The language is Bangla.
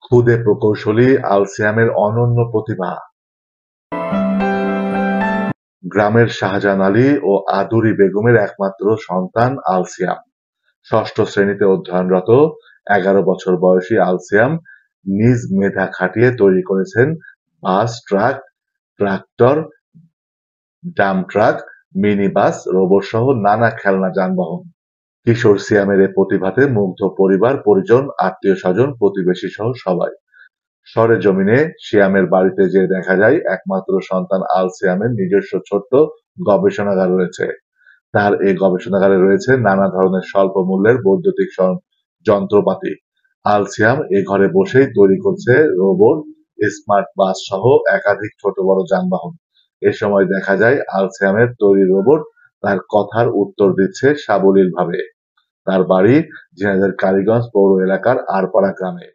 খুদে প্রকৌশলী আলসিয়ামের অনন্য প্রতিভা। গ্রামের শাহজাহান আলী ও আদুরি বেগমের একমাত্র সন্তান আলসিয়াম। ষষ্ঠ শ্রেণীতে অধ্যয়নরত ১১ বছর বয়সী আলসিয়াম নিজ মেধা খাটিয়ে তৈরি করেছেন bus, truck, tractor, dump truck, mini bus, রোবটসহ নানা খেলনা যানবাহন। কিশোর সিয়ামের এ প্রতিভাতে মুগ্ধ পরিবার, পরিজন, আত্মীয়স্বজন, প্রতিবেশীসহ সবাই। সরেজমিনে সিয়ামের বাড়িতে যেয়ে দেখা যায় একমাত্র সন্তান আলসিয়ামের নিজস্ব ছোট্ট গবেষণাগার রয়েছে। তার এই গবেষণাগারে রয়েছে নানা ধরনের স্বল্প মূল্যের বৈদ্যুতিক যন্ত্রপাতি। আলসিয়াম এ ঘরে বসেই তৈরি করছে রোবট, স্মার্ট বাস সহ একাধিক ছোট বড় যানবাহন। এ সময় দেখা যায় আলসিয়ামের তৈরি রোবট তার কথার উত্তর দিচ্ছে সাবলীলভাবে। তার বাড়ি ঝিনাইদহের কালীগঞ্জ পৌর এলাকার আড়পাড়া গ্রামে।